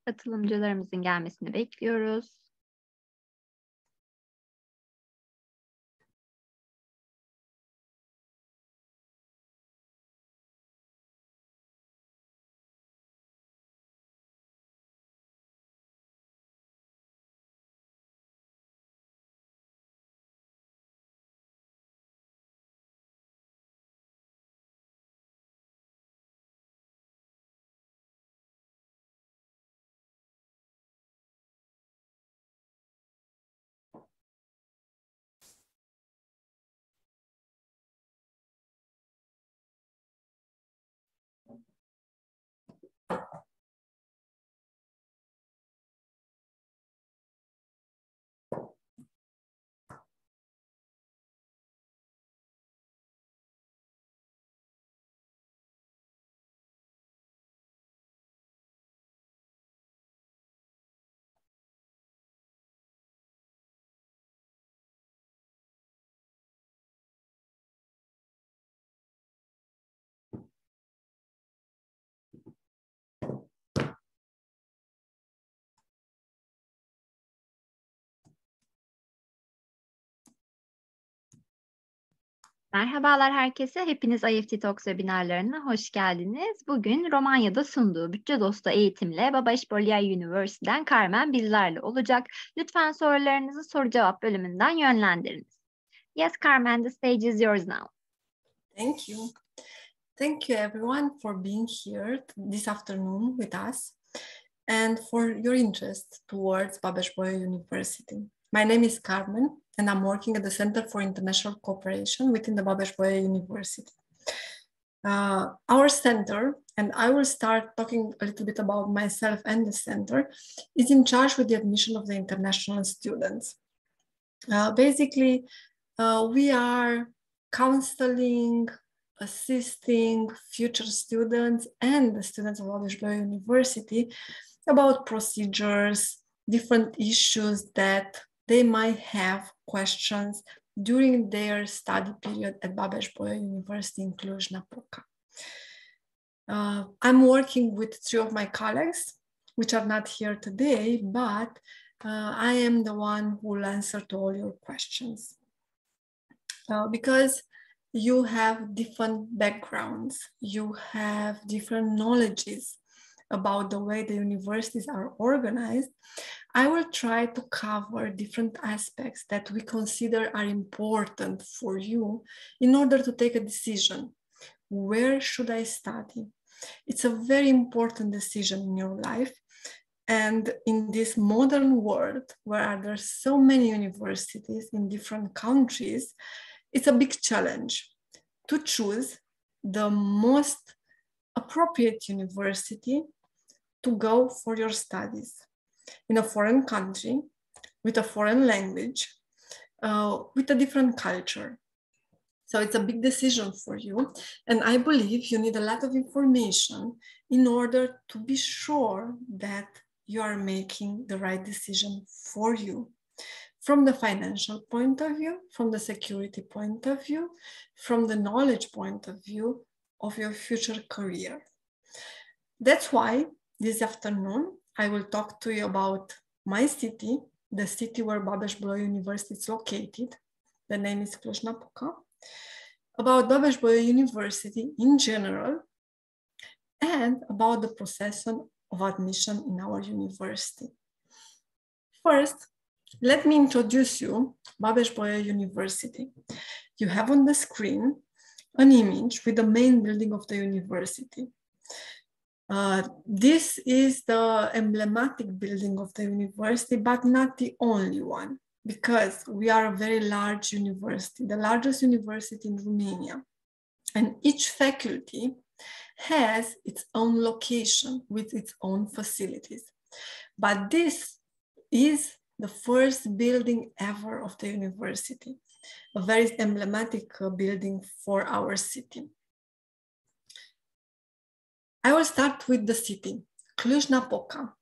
Katılımcılarımızın gelmesini bekliyoruz. Merhabalar herkese. Hepiniz IEFT Talks webinarlarına hoş geldiniz. Bugün Romanya'da sunduğu Bütçe Dostu Eğitimle Buluşturuyoruz Üniversitesi'den Carmen bizlerle olacak. Lütfen sorularınızı soru cevap bölümünden yönlendiriniz. Yes, Carmen, the stage is yours now. Thank you. Thank you everyone for being here this afternoon with us and for your interest towards Babeș-Bolyai University. My name is Carmen and I'm working at the Center for International Cooperation within the Babeș-Bolyai University. Our center, and I will start talking a little bit about myself and the center, is in charge with the admission of the international students. Basically, we are counseling, assisting future students and the students of Babeș-Bolyai University about procedures, different issues that they might have questions during their study period at Babeș-Bolyai University in Cluj-Napoca. I'm working with 3 of my colleagues, which are not here today, but I am the one who will answer to all your questions. Because you have different backgrounds, you have different knowledges about the way the universities are organized, I will try to cover different aspects that we consider are important for you in order to take a decision. Where should I study? It's a very important decision in your life. And in this modern world where there are so many universities in different countries, it's a big challenge to choose the most appropriate university to go for your studies in a foreign country, with a foreign language, with a different culture. So it's a big decision for you. And I believe you need a lot of information in order to be sure that you are making the right decision for you. From the financial point of view, from the security point of view, from the knowledge point of view of your future career. That's why this afternoon, I will talk to you about my city, the city where Babeș-Bolyai University is located. The name is Cluj-Napoca. About Babeș-Bolyai University in general, and about the process of admission in our university. First, let me introduce you Babeș-Bolyai University. You have on the screen an image with the main building of the university. This is the emblematic building of the university, but not the only one, because we are a very large university, the largest university in Romania. And each faculty has its own location with its own facilities. But this is the first building ever of the university, a very emblematic building for our city. I will start with the city, Cluj-Napoca.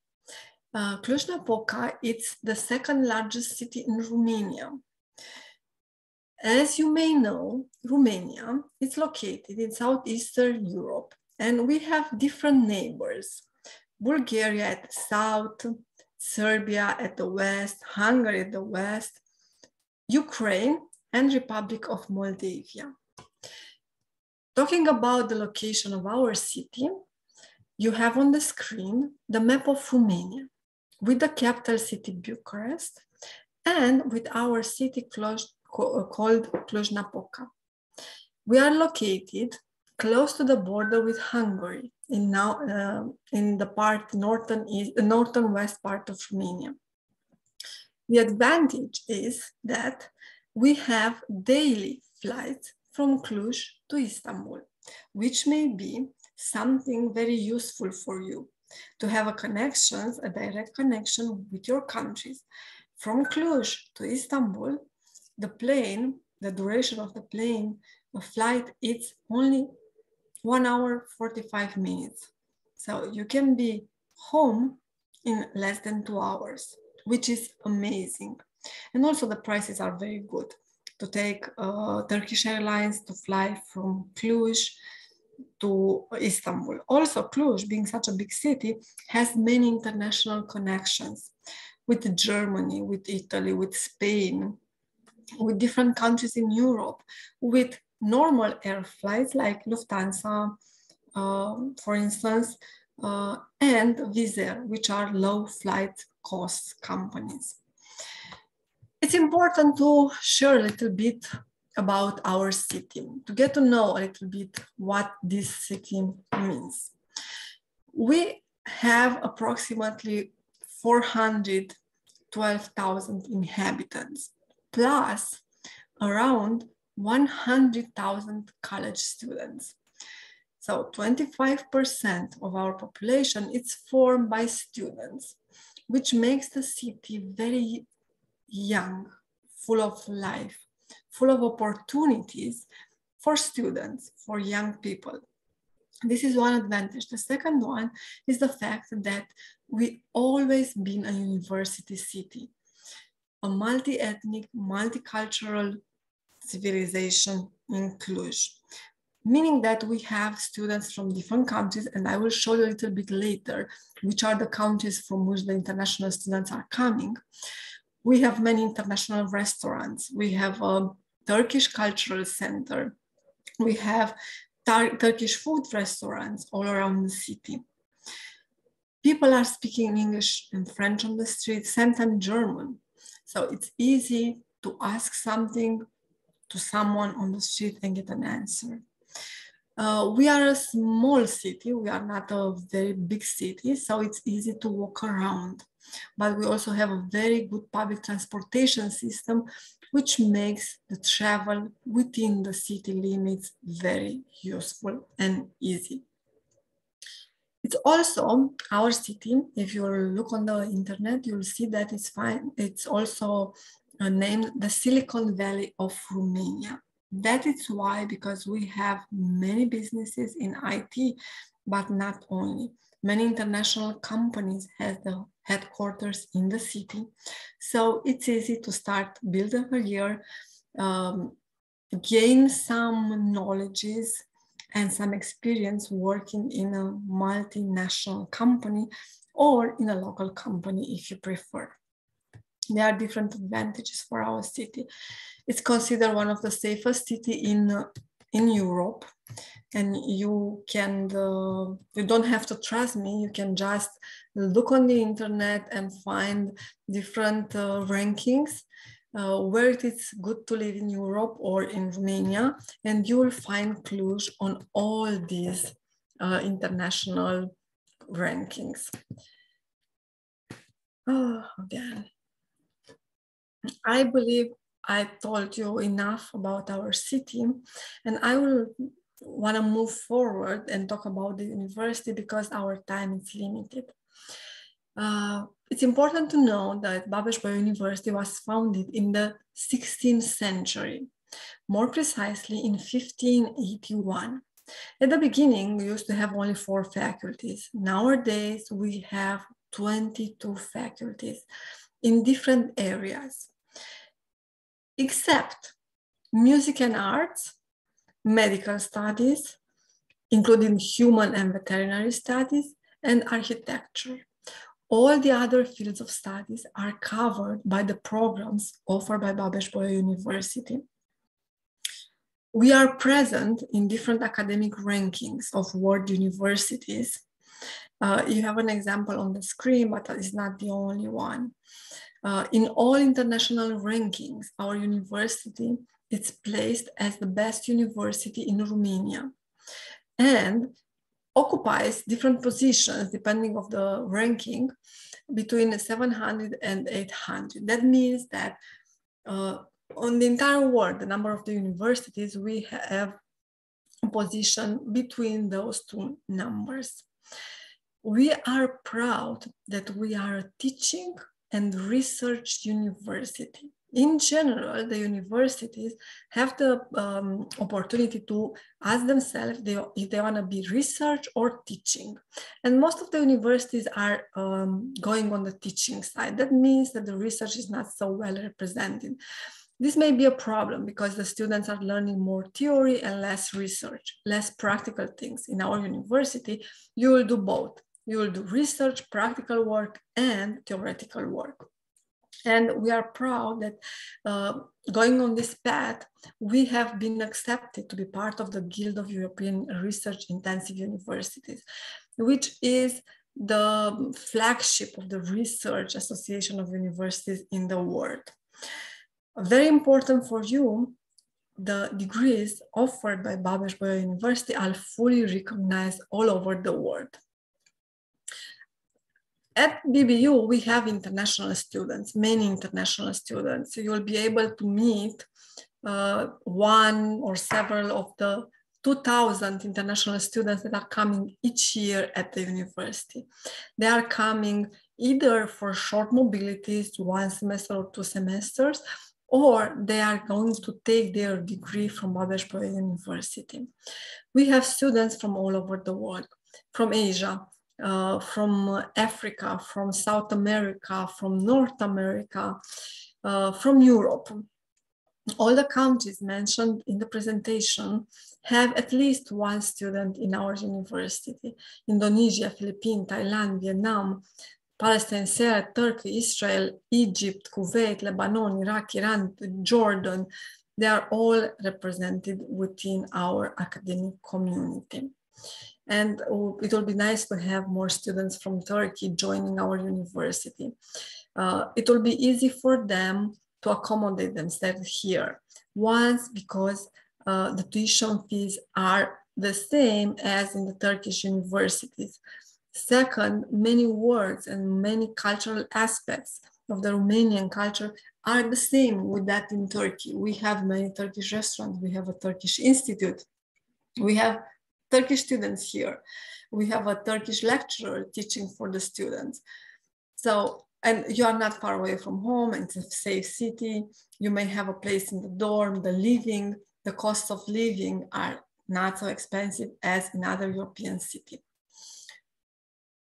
Cluj-Napoca is the second largest city in Romania. As you may know, Romania is located in Southeastern Europe, and we have different neighbors. Bulgaria at the south, Serbia at the west, Hungary at the west, Ukraine, and Republic of Moldavia. Talking about the location of our city, you have on the screen the map of Romania with the capital city Bucharest and with our city called Cluj-Napoca. We are located close to the border with Hungary in the part northern west part of Romania. The advantage is that we have daily flights from Cluj to Istanbul, which may be something very useful for you to have a direct connection with your countries. From Cluj to Istanbul, the duration of the flight is only 1 hour 45 minutes. So you can be home in less than 2 hours, which is amazing. And also the prices are very good. To take Turkish Airlines to fly from Cluj to Istanbul. Also, Cluj, being such a big city, has many international connections with Germany, with Italy, with Spain, with different countries in Europe, with normal air flights like Lufthansa, for instance, and Wizz Air, which are low flight cost companies. It's important to share a little bit about our city, to get to know a little bit what this city means. We have approximately 412,000 inhabitants, plus around 100,000 college students. So 25% of our population is formed by students, which makes the city very young, full of life, full of opportunities for students, for young people. This is one advantage. The second one is the fact that we always been a university city, a multi-ethnic, multicultural civilization in Cluj, meaning that we have students from different countries, and I will show you a little bit later which are the countries from which the international students are coming. We have many international restaurants. We have a Turkish cultural center. We have Turkish food restaurants all around the city. People are speaking English and French on the street, sometimes German. So it's easy to ask something to someone on the street and get an answer. We are a small city. We are not a very big city, so it's easy to walk around. But we also have a very good public transportation system, which makes the travel within the city limits very useful and easy. It's also our city. If you look on the internet, you'll see that it's also named the Silicon Valley of Romania. That is why, because we have many businesses in IT, but not only. Many international companies have the headquarters in the city. So it's easy to start build a career, gain some knowledges and some experience working in a multinational company or in a local company if you prefer. There are different advantages for our city. It's considered one of the safest cities in Europe. And you don't have to trust me, you can just look on the internet and find different rankings where it is good to live in Europe or in Romania, and you will find Cluj on all these international rankings. Oh, again. I believe I told you enough about our city, and I will want to move forward and talk about the university because our time is limited. It's important to know that Babeș-Bolyai University was founded in the 16th century, more precisely in 1581. At the beginning, we used to have only 4 faculties. Nowadays, we have 22 faculties in different areas, except music and arts, medical studies, including human and veterinary studies, and architecture. All the other fields of studies are covered by the programs offered by Babeș-Bolyai University. We are present in different academic rankings of world universities. You have an example on the screen, but it's not the only one. In all international rankings, our university is placed as the best university in Romania and occupies different positions depending on the ranking between 700 and 800. That means that on the entire world, the number of the universities, we have a position between those two numbers. We are proud that we are a teaching and research university. In general, the universities have the opportunity to ask themselves if they want to be research or teaching. And most of the universities are going on the teaching side. That means that the research is not so well represented. This may be a problem because the students are learning more theory and less research, less practical things. In our university, you will do both. You will do research, practical work, and theoretical work. And we are proud that going on this path, we have been accepted to be part of the Guild of European Research Intensive Universities, which is the flagship of the Research Association of Universities in the world. Very important for you, the degrees offered by Babeș-Bolyai University are fully recognized all over the world. At BBU, we have international students, many international students. So you'll be able to meet one or several of the 2,000 international students that are coming each year at the university. They are coming either for short mobilities, 1 semester or 2 semesters, or they are going to take their degree from Babeș-Bolyai University. We have students from all over the world, from Asia, from Africa, from South America, from North America, from Europe. All the countries mentioned in the presentation have at least one student in our university. Indonesia, Philippines, Thailand, Vietnam, Palestine, Syria, Turkey, Israel, Egypt, Kuwait, Lebanon, Iraq, Iran, Jordan. They are all represented within our academic community. And it will be nice to have more students from Turkey joining our university. It will be easy for them to accommodate themselves here. Once, because the tuition fees are the same as in the Turkish universities. Second, many words and many cultural aspects of the Romanian culture are the same with that in Turkey. We have many Turkish restaurants. We have a Turkish institute. We have Turkish students here. We have a Turkish lecturer teaching for the students. So, and you are not far away from home, and it's a safe city. You may have a place in the dorm, the costs of living are not so expensive as in other European cities.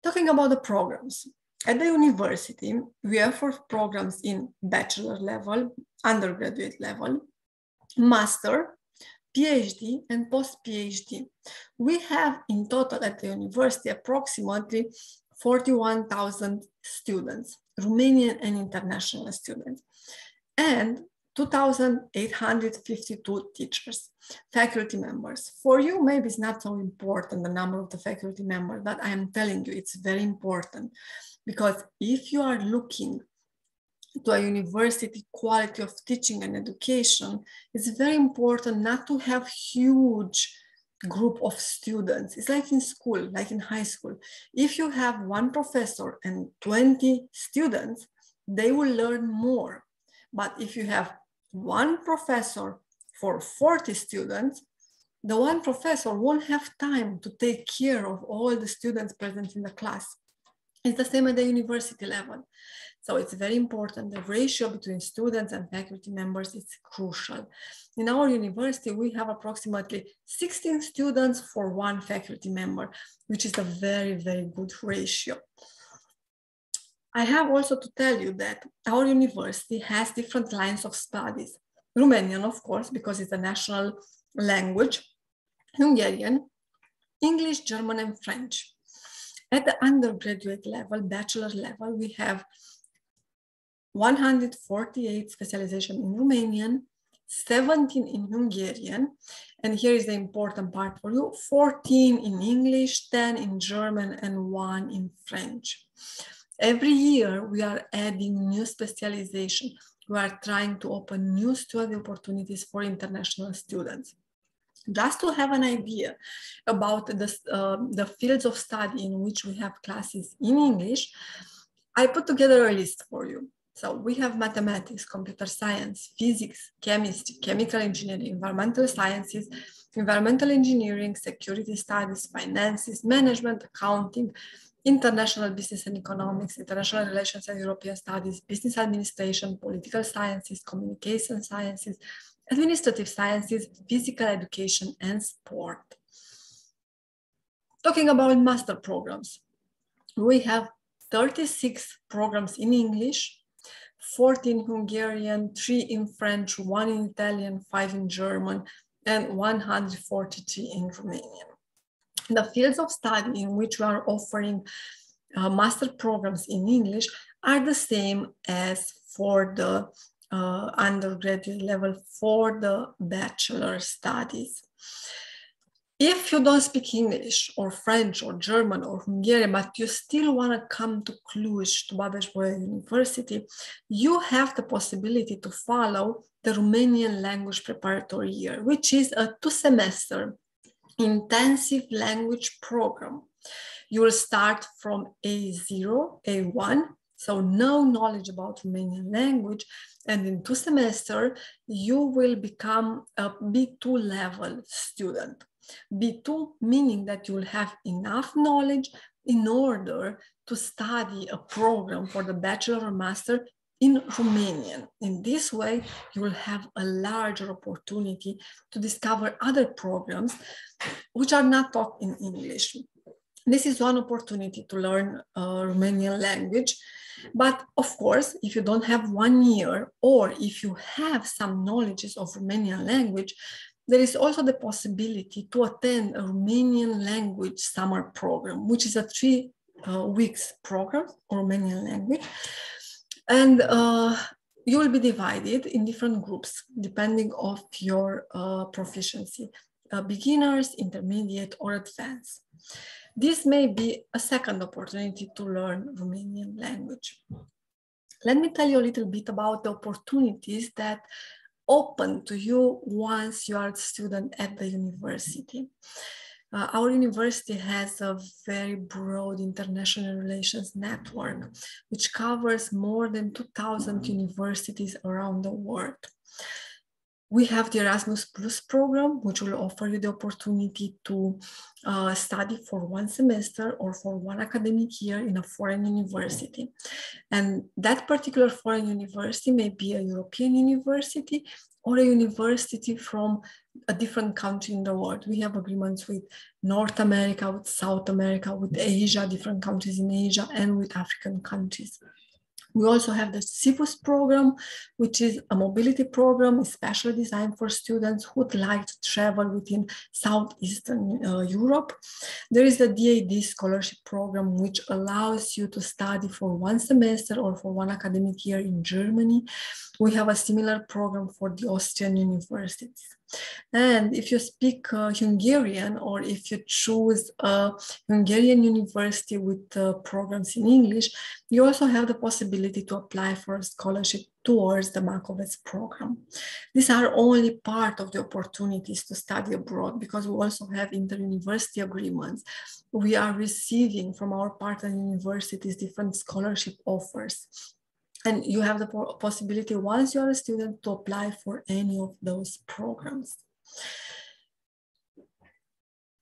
Talking about the programs. At the university, we offer programs in bachelor level, undergraduate level, master, PhD, and post-PhD. We have in total at the university approximately 41,000 students, Romanian and international students, and 2,852 teachers, faculty members. For you, maybe it's not so important, the number of the faculty members, but I am telling you, it's very important, because if you are looking to a university quality of teaching and education, it's very important not to have huge group of students. It's like in school, like in high school. If you have one professor and 20 students, they will learn more. But if you have one professor for 40 students, the one professor won't have time to take care of all the students present in the class. It's the same at the university level. So it's very important. The ratio between students and faculty members is crucial. In our university, we have approximately 16 students for one faculty member, which is a very, very good ratio. I have also to tell you that our university has different lines of studies. Romanian, of course, because it's a national language, Hungarian, English, German, and French. At the undergraduate level, bachelor level, we have 148 specialization in Romanian, 17 in Hungarian, and here is the important part for you, 14 in English, 10 in German, and 1 in French. Every year, we are adding new specialization. We are trying to open new study opportunities for international students. Just to have an idea about the fields of study in which we have classes in English, I put together a list for you. So we have mathematics, computer science, physics, chemistry, chemical engineering, environmental sciences, environmental engineering, security studies, finances, management, accounting, international business and economics, international relations and European studies, business administration, political sciences, communication sciences, administrative sciences, physical education, and sport. Talking about master programs, we have 36 programs in English, 14 Hungarian, 3 in French, 1 in Italian, 5 in German, and 143 in Romanian. The fields of study in which we are offering master programs in English are the same as for the undergraduate level for the bachelor studies. If you don't speak English or French or German or Hungarian, but you still want to come to Cluj, to Babeș-Bolyai University, you have the possibility to follow the Romanian language preparatory year, which is a 2-semester intensive language program. You will start from A0, A1, so no knowledge about Romanian language, and in 2 semesters, you will become a B2 level student. B2 meaning that you will have enough knowledge in order to study a program for the bachelor or master in Romanian. In this way, you will have a larger opportunity to discover other programs which are not taught in English. This is one opportunity to learn Romanian language. But of course, if you don't have 1 year, or if you have some knowledges of Romanian language, there is also the possibility to attend a Romanian language summer program, which is a 3 weeks program for Romanian language. And you will be divided in different groups, depending on your proficiency, beginners, intermediate, or advanced. This may be a second opportunity to learn Romanian language. Let me tell you a little bit about the opportunities that open to you once you are a student at the university. Our university has a very broad international relations network, which covers more than 2,000 universities around the world. We have the Erasmus Plus program, which will offer you the opportunity to study for 1 semester or for 1 academic year in a foreign university. And that particular foreign university may be a European university or a university from a different country in the world. We have agreements with North America, with South America, with Asia, different countries in Asia, and with African countries. We also have the CIVUS program, which is a mobility program especially designed for students who would like to travel within Southeastern Europe. There is the DAD scholarship program, which allows you to study for 1 semester or for 1 academic year in Germany. We have a similar program for the Austrian universities. And if you speak Hungarian, or if you choose a Hungarian university with programs in English, you also have the possibility to apply for a scholarship towards the Makovec program. These are only part of the opportunities to study abroad, because we also have inter-university agreements. We are receiving from our partner universities different scholarship offers. And you have the possibility, once you are a student, to apply for any of those programs.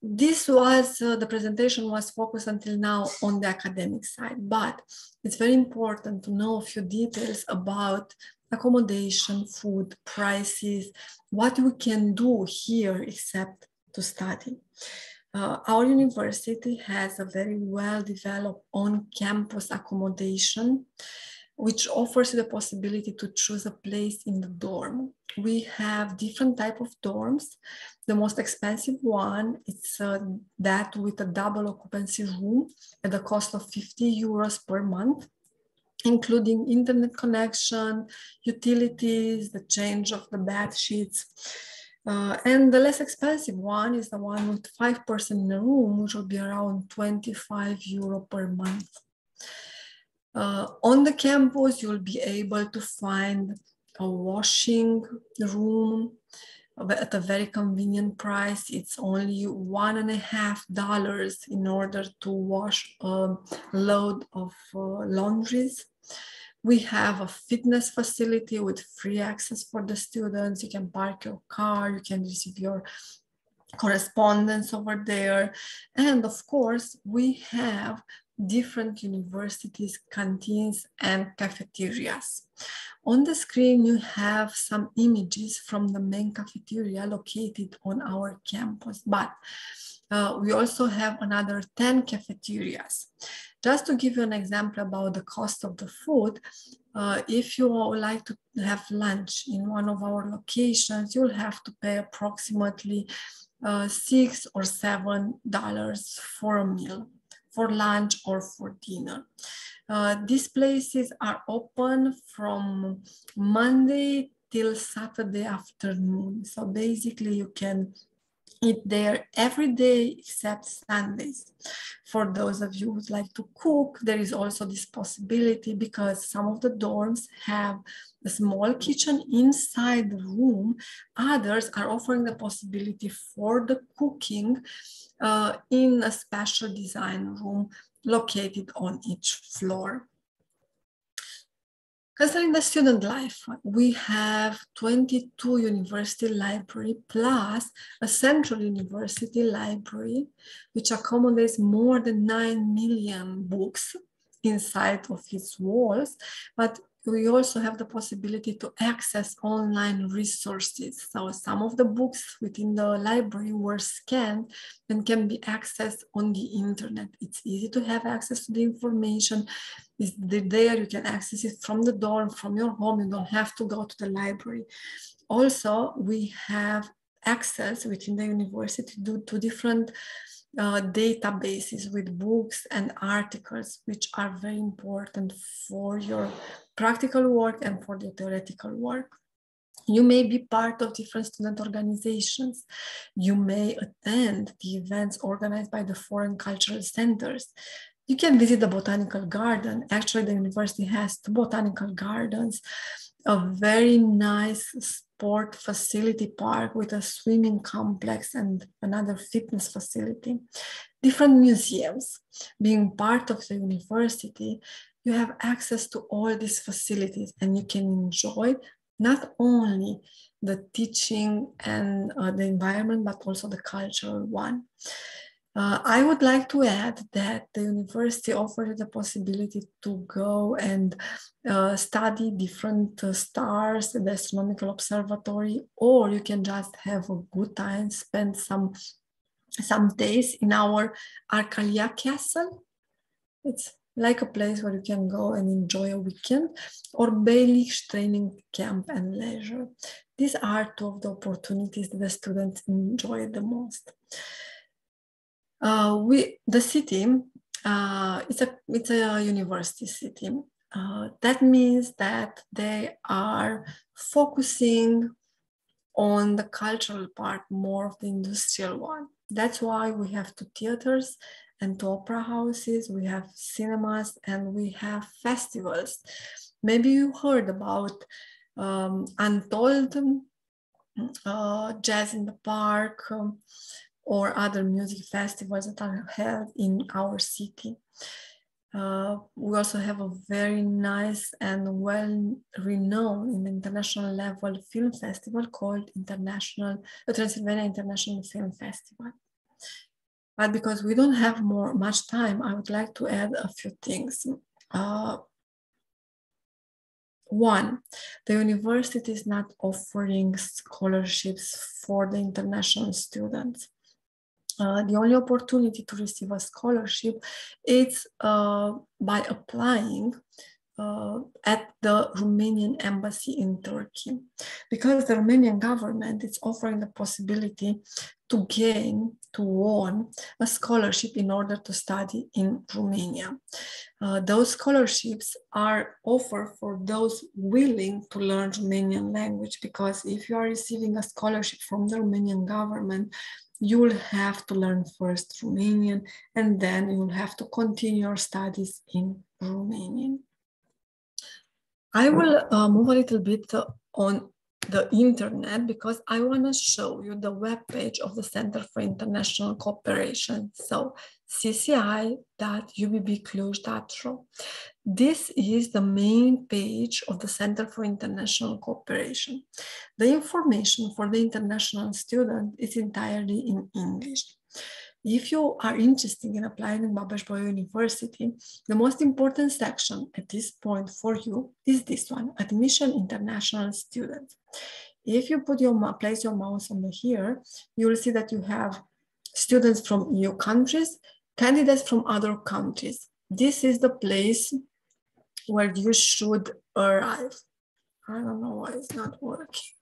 This was, the presentation was focused until now on the academic side, but it's very important to know a few details about accommodation, food, prices, what we can do here except to study. Our university has a very well-developed on-campus accommodation. which offers you the possibility to choose a place in the dorm. We have different type of dorms. The most expensive one is that with a double occupancy room at the cost of 50 euros per month, including internet connection, utilities, the change of the bed sheets. And the less expensive one is the one with 5 persons in a room, which will be around 25 euro per month. On the campus, you'll be able to find a washing room at a very convenient price. It's only $1.50 in order to wash a load of laundries. We have a fitness facility with free access for the students. You can park your car, you can receive your correspondence over there. And of course, we have different universities, canteens, and cafeterias. On the screen, you have some images from the main cafeteria located on our campus, but we also have another 10 cafeterias. Just to give you an example about the cost of the food, if you would like to have lunch in one of our locations, you'll have to pay approximately $6 or $7 for a meal, for lunch or for dinner. These places are open from Monday till Saturday afternoon. So basically you can eat there every day except Sundays. For those of you who would like to cook, there is also this possibility because some of the dorms have a small kitchen inside the room. Others are offering the possibility for the cooking in a special design room located on each floor. Concerning the student life, we have 22 university library plus a central university library, which accommodates more than 9 million books inside of its walls, but we also have the possibility to access online resources. So some of the books within the library were scanned and can be accessed on the internet. It's easy to have access to the information. It's there, you can access it from the dorm, from your home. You don't have to go to the library. Also, we have access within the university to different databases with books and articles, which are very important for your practical work and for the theoretical work. You may be part of different student organizations. You may attend the events organized by the foreign cultural centers. You can visit the botanical garden. Actually, the university has 2 botanical gardens, a very nice sport facility park with a swimming complex and another fitness facility, different museums. Being part of the university, you have access to all these facilities and you can enjoy not only the teaching and the environment, but also the cultural one. I would like to add that the university offers the possibility to go and study different stars at the astronomical observatory, or you can just have a good time, spend some days in our Arcalia Castle. It's like a place where you can go and enjoy a weekend, or Bailey's training camp and leisure. These are 2 of the opportunities that the students enjoy the most. The city, it's a university city. That means that they are focusing on the cultural part more of the industrial one. That's why we have 2 theaters and 2 opera houses, we have cinemas, and we have festivals. Maybe you heard about Untold, Jazz in the Park, or other music festivals that are held in our city. We also have a very nice and well-renowned in the international level film festival called Transylvania International Film Festival. But because we don't have much time, I would like to add a few things. One, the university is not offering scholarships for the international students. The only opportunity to receive a scholarship is by applying at the Romanian embassy in Turkey, because the Romanian government is offering the possibility to won a scholarship in order to study in Romania. Those scholarships are offered for those willing to learn Romanian language, because if you are receiving a scholarship from the Romanian government, you will have to learn first Romanian, and then you will have to continue your studies in Romanian. I will move a little bit on the internet, because I want to show you the webpage of the Center for International Cooperation. So cci.ubbcluj.ro. This is the main page of the Center for International Cooperation. The information for the international student is entirely in English. If you are interested in applying in Babeș-Bolyai University, the most important section at this point for you is this one, Admission International Students. If you place your mouse on here, you will see that you have students from EU countries, candidates from other countries. This is the place where you should arrive. I don't know why it's not working.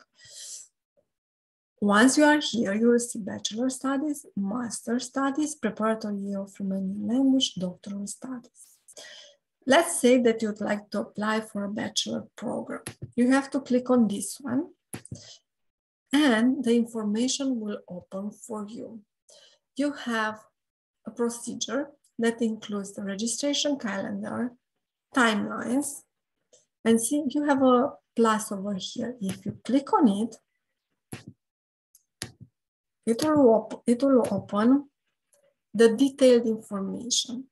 Once you are here, you will see bachelor studies, master studies, preparatory year of Romanian language, doctoral studies. Let's say that you'd like to apply for a bachelor program. You have to click on this one, and the information will open for you. You have a procedure that includes the registration calendar, timelines, and see, you have a plus over here. If you click on it, it will open the detailed information.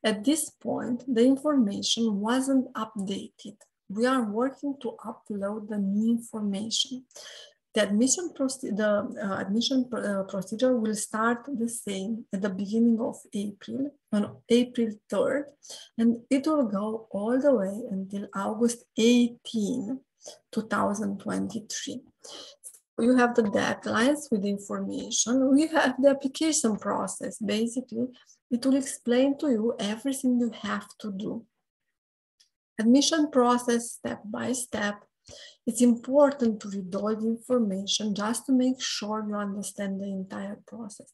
At this point, the information wasn't updated. We are working to upload the new information. The admission procedure will start the same at the beginning of April, on April 3rd, and it will go all the way until August 18, 2023. You have the deadlines with information. We have the application process. Basically, it will explain to you everything you have to do. Admission process step by step. It's important to read all the information just to make sure you understand the entire process.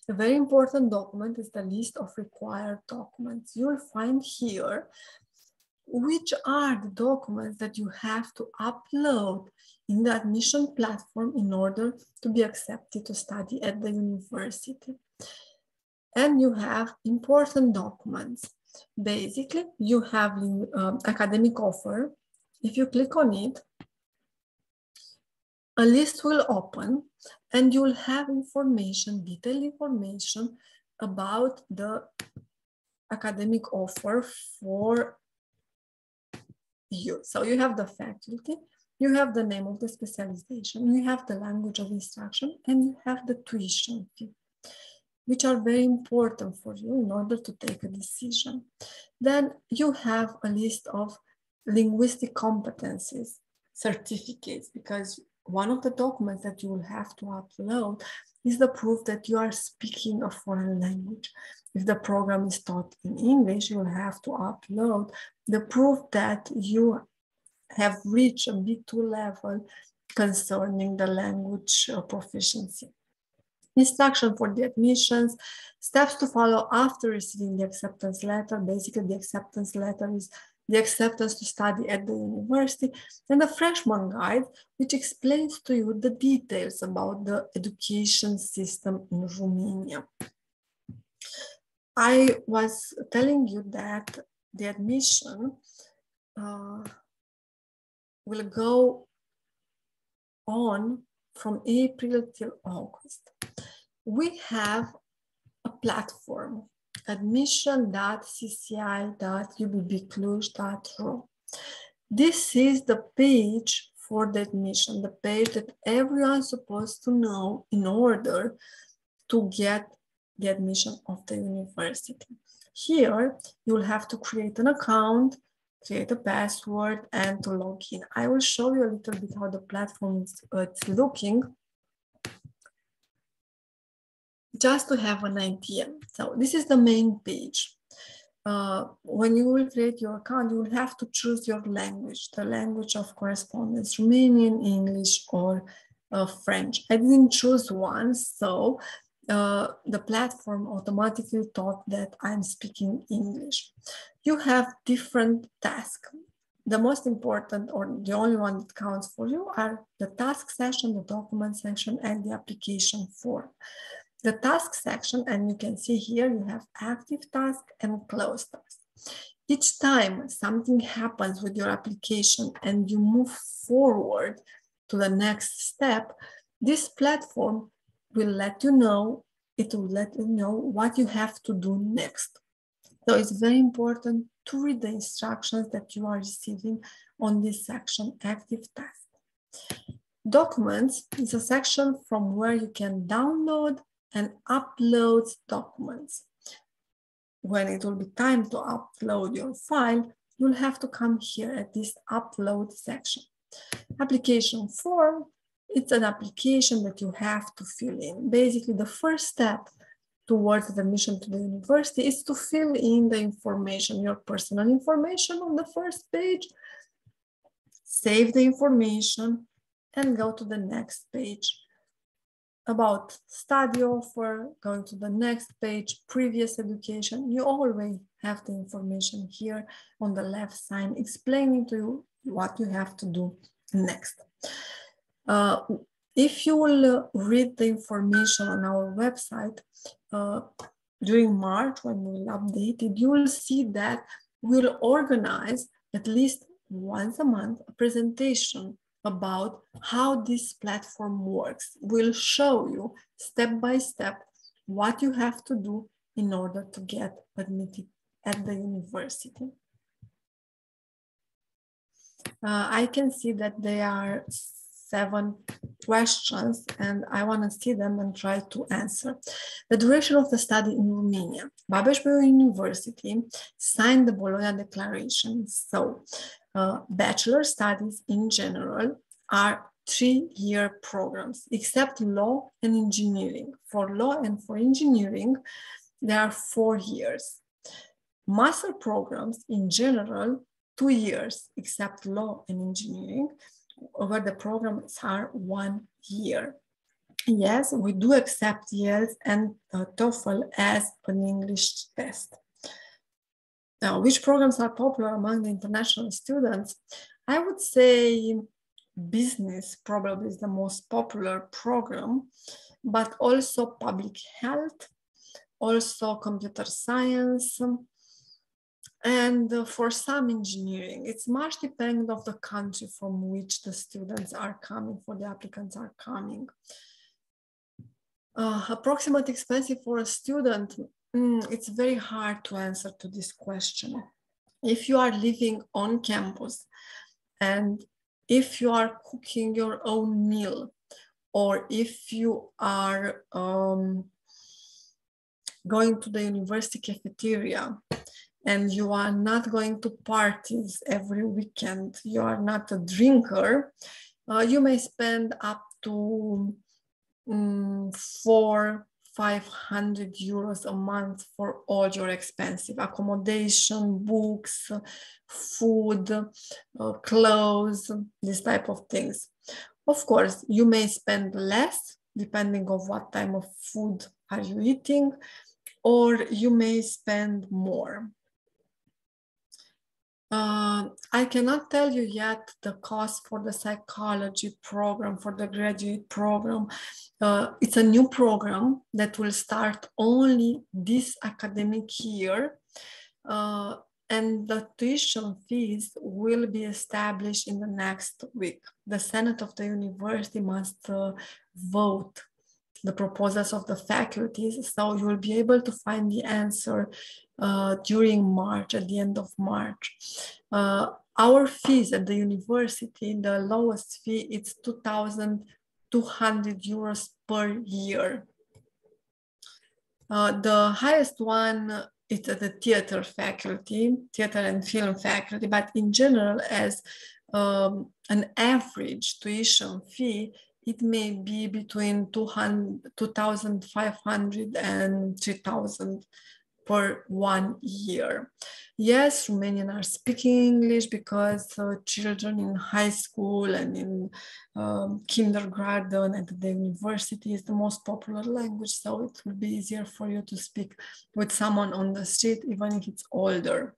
A very important document is the list of required documents. You will find here which are the documents that you have to upload in the admission platform in order to be accepted to study at the university. And you have important documents. Basically, you have academic offer. If you click on it, a list will open and you will have information, detailed information about the academic offer for you. So you have the faculty, you have the name of the specialization, you have the language of instruction, and you have the tuition fee, which are very important for you in order to take a decision. Then you have a list of linguistic competencies, certificates, because one of the documents that you will have to upload is the proof that you are speaking a foreign language. If the program is taught in English, you will have to upload the proof that you have reached a B2 level concerning the language proficiency. Instruction for the admissions, steps to follow after receiving the acceptance letter. Basically, the acceptance letter is the acceptance to study at the university, and a freshman guide, which explains to you the details about the education system in Romania. I was telling you that the admission will go on from April till August. We have a platform, admission.cci.ubbcluj.ro. This is the page for the admission, the page that everyone's supposed to know in order to get the admission of the university. Here, you will have to create an account, create a password, and to log in. I will show you a little bit how the platform is looking, just to have an idea. So this is the main page. when you will create your account, you will have to choose your language, the language of correspondence, Romanian, English, or French. I didn't choose one, so the platform automatically thought that I'm speaking English. You have different tasks. The most important, or the only one that counts for you, are the task section, the document section, and the application form. The task section, and you can see here, you have active task and closed task. Each time something happens with your application and you move forward to the next step, this platform will let you know, it will let you know what you have to do next. So it's very important to read the instructions that you are receiving on this section, active task. Documents is a section from where you can download and upload documents. When it will be time to upload your file, you'll have to come here at this upload section. Application form, it's an application that you have to fill in. Basically, the first step towards the admission to the university is to fill in the information, your personal information on the first page, save the information, and go to the next page. About study offer, going to the next page, previous education, you always have the information here on the left side explaining to you what you have to do next. If you will read the information on our website during March, when we will update it, you will see that we'll organize at least once a month a presentation about how this platform works. We'll show you step by step what you have to do in order to get admitted at the university. I can see that there are 7 questions and I want to see them and try to answer. The duration of the study in Romania. Babeș-Bolyai University signed the Bologna Declaration. So bachelor studies in general are 3-year programs, except law and engineering. For law and for engineering, there are 4 years. Master programs in general, 2 years, except law and engineering, where the programs are 1 year. Yes, we do accept IELTS and TOEFL as an English test. Now, which programs are popular among the international students? I would say business probably is the most popular program, but also public health, also computer science, and for some engineering. It's much dependent on the country from which the students are coming, for the applicants are coming. Approximate expenses for a student, it's very hard to answer to this question. If you are living on campus and if you are cooking your own meal, or if you are going to the university cafeteria and you are not going to parties every weekend, you are not a drinker, you may spend up to 400-500 euros a month for all your expensive accommodation, books, food, clothes, this type of things. Of course, you may spend less depending on what type of food are you eating, or you may spend more. I cannot tell you yet the cost for the psychology program, for the graduate program. It's a new program that will start only this academic year, and the tuition fees will be established in the next week. The Senate of the university must vote the proposals of the faculties, so you will be able to find the answer during March, at the end of March. Our fees at the university, the lowest fee, it's 2,200 euros per year. The highest one is at the theater faculty, theater and film faculty, but in general, as an average tuition fee, it may be between 2,500 and 3,000 for 1 year. Yes, Romanian are speaking English because children in high school and in kindergarten and the university is the most popular language, so it will be easier for you to speak with someone on the street, even if it's older.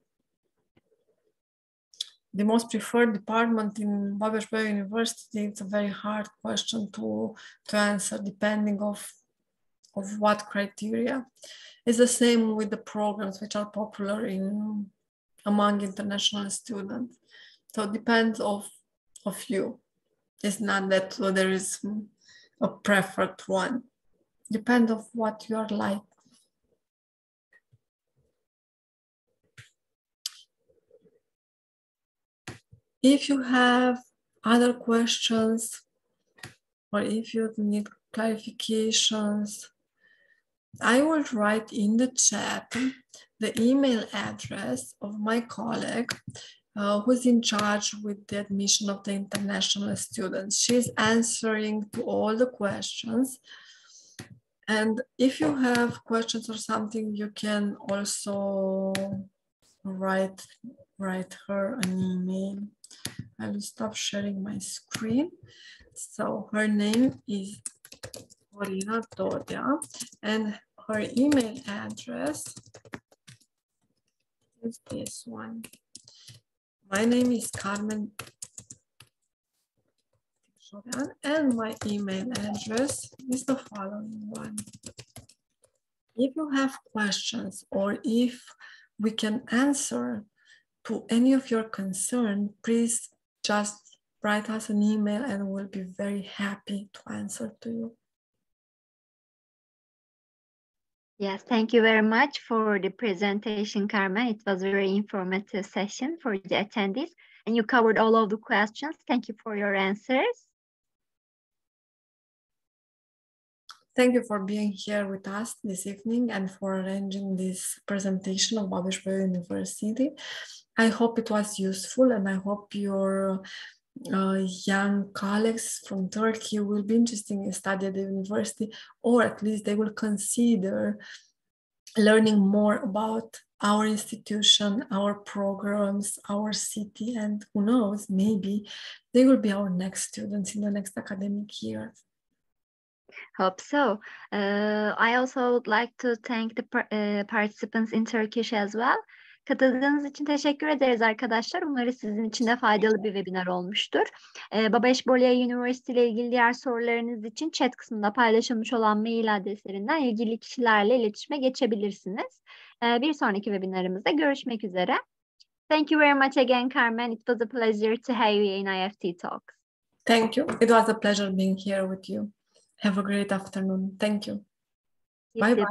The most preferred department in Babeș-Bolyai University, it's a very hard question to answer depending of what criteria. It's the same with the programs which are popular among international students. So it depends of you. It's not that there is a preferred one. Depends of what you are like. If you have other questions or if you need clarifications, I will write in the chat the email address of my colleague who's in charge with the admission of the international students. She's answering to all the questions. And if you have questions or something, you can also write her an email. I will stop sharing my screen. So her name is Corina Dodia, and her email address is this one. My name is Carmen, and my email address is the following one. If you have questions or if we can answer to any of your concern, please just write us an email and we'll be very happy to answer to you. Yes, thank you very much for the presentation, Carmen. It was a very informative session for the attendees, and you covered all of the questions. Thank you for your answers. Thank you for being here with us this evening and for arranging this presentation of Babeș-Bolyai University. I hope it was useful, and I hope your young colleagues from Turkey will be interested in studying at the university, or at least they will consider learning more about our institution, our programs, our city, and who knows, maybe they will be our next students in the next academic year. Hope so. I also would like to thank the participants in Turkish as well. Katıldığınız için teşekkür ederiz arkadaşlar. Umarım sizin için de faydalı bir webinar olmuştur. Babeș-Bolyai Üniversite ile ilgili diğer sorularınız için chat kısmında paylaşılmış olan mail adreslerinden ilgili kişilerle iletişime geçebilirsiniz. Bir sonraki webinarımızda görüşmek üzere. Thank you very much again, Carmen. It was a pleasure to have you in IEFT Talks. Thank you. It was a pleasure being here with you. Have a great afternoon. Thank you. Bye-bye.